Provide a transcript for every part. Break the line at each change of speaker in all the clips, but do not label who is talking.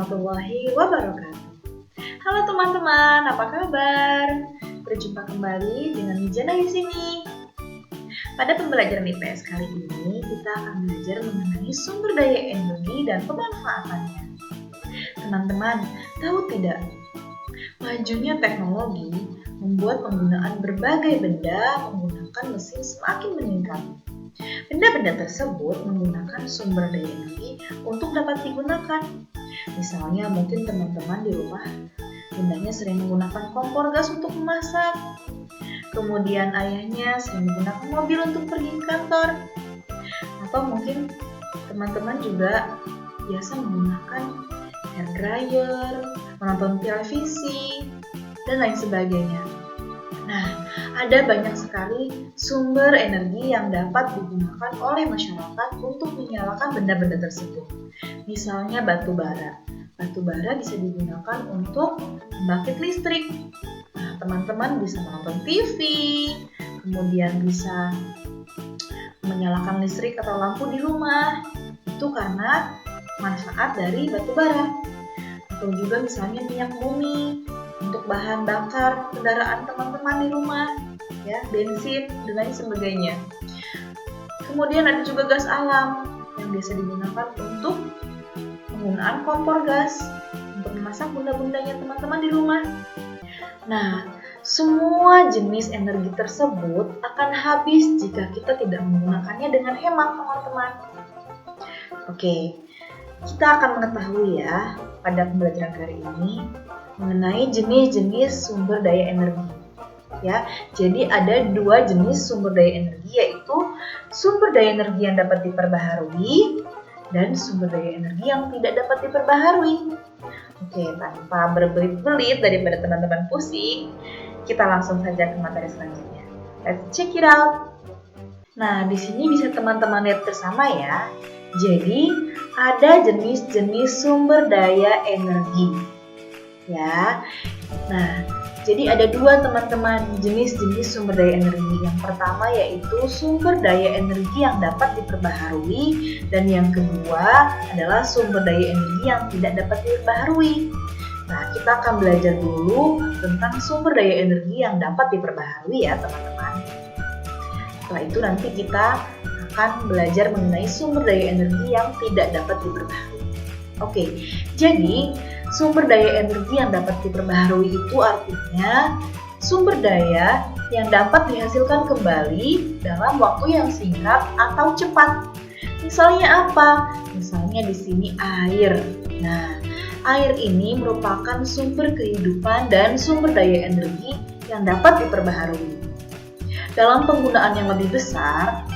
warahmatullahi wabarakatuh. Halo teman-teman, apa kabar? Berjumpa kembali dengan Mijana di sini. Pada pembelajaran IPS kali ini, kita akan belajar mengenai sumber daya energi dan pemanfaatannya. Teman-teman, tahu tidak? Majunya teknologi membuat penggunaan berbagai benda menggunakan mesin semakin meningkat. Benda-benda tersebut menggunakan sumber daya energi untuk dapat digunakan. Misalnya mungkin teman-teman di rumah bundanya sering menggunakan kompor gas untuk memasak. Kemudian ayahnya sering menggunakan mobil untuk pergi ke kantor. Atau mungkin teman-teman juga biasa menggunakan hair dryer, menonton televisi, dan lain sebagainya. Nah, ada banyak sekali sumber energi yang dapat digunakan oleh masyarakat untuk menyalakan benda-benda tersebut. Misalnya batu bara. Batu bara bisa digunakan untuk membangkit listrik. Nah, teman-teman bisa menonton TV, kemudian bisa menyalakan listrik atau lampu di rumah. Itu karena manfaat dari batu bara. Atau juga misalnya minyak bumi untuk bahan bakar kendaraan teman-teman di rumah, ya, bensin dan lain sebagainya. Kemudian ada juga gas alam yang biasa digunakan untuk penggunaan kompor gas untuk memasak benda-bendanya teman-teman di rumah. Nah, semua jenis energi tersebut akan habis jika kita tidak menggunakannya dengan hemat, teman-teman. Oke, kita akan mengetahui ya pada pembelajaran kali ini mengenai jenis-jenis sumber daya energi. Ya, jadi ada dua jenis sumber daya energi, yaitu sumber daya energi yang dapat diperbaharui dan sumber daya energi yang tidak dapat diperbaharui. Oke, tanpa berbelit-belit daripada teman-teman pusing, kita langsung saja ke materi selanjutnya. Let's check it out. Nah, di sini bisa teman-teman lihat bersama ya. Jadi, ada jenis-jenis sumber daya energi. Ya, nah, jadi ada dua teman-teman jenis-jenis sumber daya energi. Yang pertama yaitu sumber daya energi yang dapat diperbaharui, dan yang kedua adalah sumber daya energi yang tidak dapat diperbaharui. Nah, kita akan belajar dulu tentang sumber daya energi yang dapat diperbaharui ya teman-teman. Setelah itu nanti kita akan belajar mengenai sumber daya energi yang tidak dapat diperbaharui. Oke, jadi sumber daya energi yang dapat diperbaharui itu artinya sumber daya yang dapat dihasilkan kembali dalam waktu yang singkat atau cepat. Misalnya apa? Misalnya di sini air. Nah, air ini merupakan sumber kehidupan dan sumber daya energi yang dapat diperbaharui. Dalam penggunaan yang lebih besar,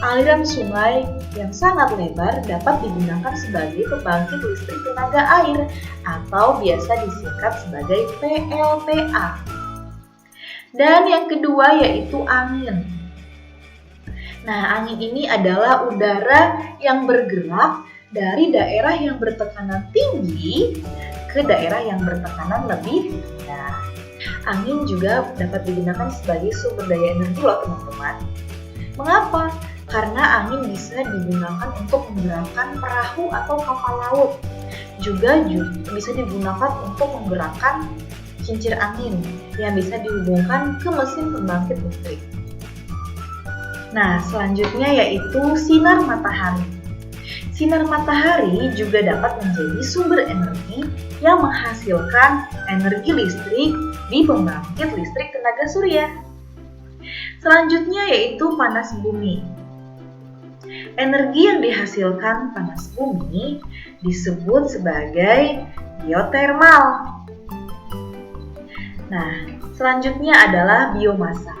aliran sungai yang sangat lebar dapat digunakan sebagai pembangkit listrik tenaga air atau biasa disingkat sebagai PLTA. Dan yang kedua yaitu angin. Nah, angin ini adalah udara yang bergerak dari daerah yang bertekanan tinggi ke daerah yang bertekanan lebih rendah. Angin juga dapat digunakan sebagai sumber daya energi loh teman-teman. Mengapa? Karena angin bisa digunakan untuk menggerakkan perahu atau kapal laut. Juga bisa digunakan untuk menggerakkan kincir angin yang bisa dihubungkan ke mesin pembangkit listrik. Nah, selanjutnya yaitu sinar matahari. Sinar matahari juga dapat menjadi sumber energi yang menghasilkan energi listrik di pembangkit listrik tenaga surya. Selanjutnya yaitu panas bumi. Energi yang dihasilkan panas bumi disebut sebagai geotermal. Nah, selanjutnya adalah biomasa.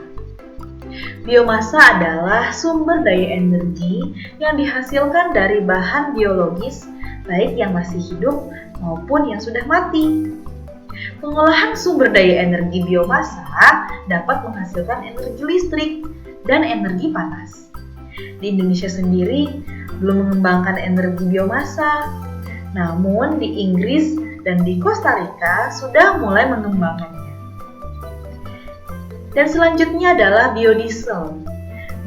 Biomasa adalah sumber daya energi yang dihasilkan dari bahan biologis, baik yang masih hidup maupun yang sudah mati. Pengolahan sumber daya energi biomasa dapat menghasilkan energi listrik dan energi panas. Di Indonesia sendiri belum mengembangkan energi biomasa, namun di Inggris dan di Costa Rica sudah mulai mengembangkannya. Dan selanjutnya adalah biodiesel.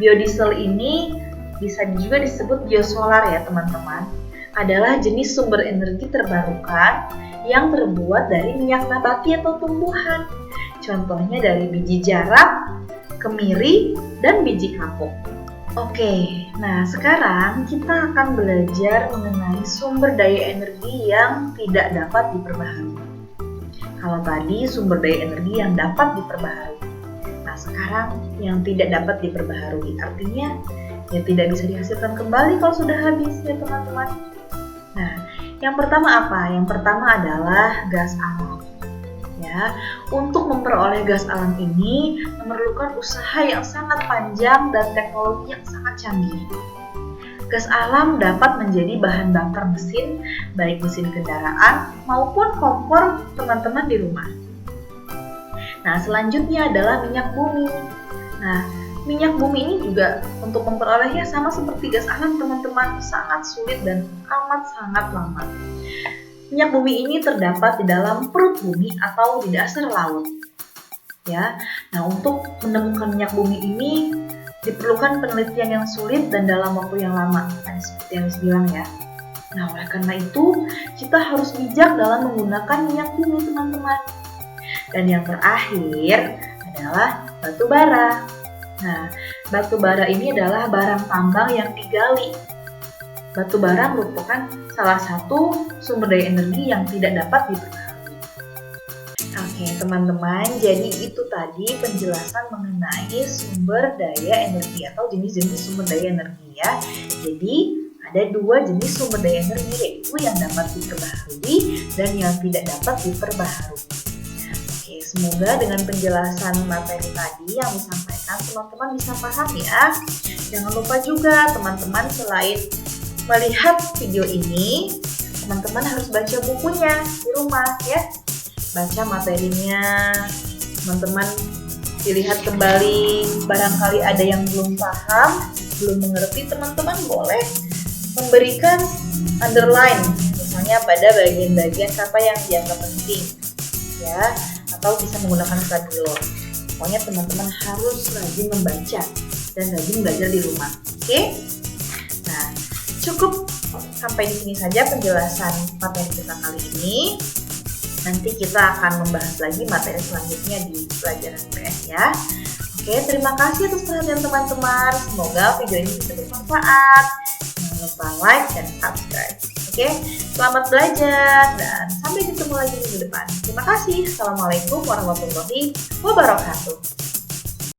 Biodiesel ini bisa juga disebut biosolar ya teman-teman, adalah jenis sumber energi terbarukan yang terbuat dari minyak nabati atau tumbuhan. Contohnya dari biji jarak, kemiri, dan biji kapuk. Oke, nah sekarang kita akan belajar mengenai sumber daya energi yang tidak dapat diperbaharui. Kalau tadi sumber daya energi yang dapat diperbaharui. Nah sekarang yang tidak dapat diperbaharui, artinya ya tidak bisa dihasilkan kembali kalau sudah habis ya teman-teman. Nah, yang pertama apa? Yang pertama adalah gas alam. Ya, untuk memperoleh gas alam ini memerlukan usaha yang sangat panjang dan teknologi yang sangat canggih. Gas alam dapat menjadi bahan bakar mesin, baik mesin kendaraan maupun kompor teman-teman di rumah. Nah, selanjutnya adalah minyak bumi. Nah, minyak bumi ini juga untuk memperolehnya sama seperti gas alam teman-teman, sangat sulit dan amat sangat lama. Minyak bumi ini terdapat di dalam perut bumi atau di dasar laut. Ya, nah untuk menemukan minyak bumi ini diperlukan penelitian yang sulit dan dalam waktu yang lama, seperti yang saya bilang ya. Nah, oleh karena itu, kita harus bijak dalam menggunakan minyak bumi, teman-teman. Dan yang terakhir adalah batu bara. Nah, batu bara ini adalah barang tambang yang digali. Batu bara merupakan salah satu sumber daya energi yang tidak dapat diperbaharui. Oke, teman-teman, jadi itu tadi penjelasan mengenai sumber daya energi atau jenis-jenis sumber daya energi ya. Jadi, ada dua jenis sumber daya energi, yaitu yang dapat diperbaharui dan yang tidak dapat diperbaharui. Oke, semoga dengan penjelasan materi tadi yang disampaikan teman-teman bisa paham ya. Jangan lupa juga teman-teman selain melihat video ini, teman-teman harus baca bukunya di rumah ya. Baca materinya, teman-teman dilihat kembali, barangkali ada yang belum paham, belum mengerti, teman-teman boleh memberikan underline, misalnya pada bagian-bagian kata yang dianggap penting, ya, atau bisa menggunakan stabilo. Pokoknya teman-teman harus rajin membaca dan rajin belajar di rumah, oke? Nah, cukup sampai di sini saja penjelasan materi kita kali ini. Nanti kita akan membahas lagi materi selanjutnya di pelajaran PS ya. Oke, terima kasih atas perhatian teman-teman. Semoga video ini bisa bermanfaat. Jangan lupa like dan subscribe. Oke, selamat belajar dan sampai ketemu lagi minggu depan. Terima kasih. Assalamualaikum warahmatullahi wabarakatuh.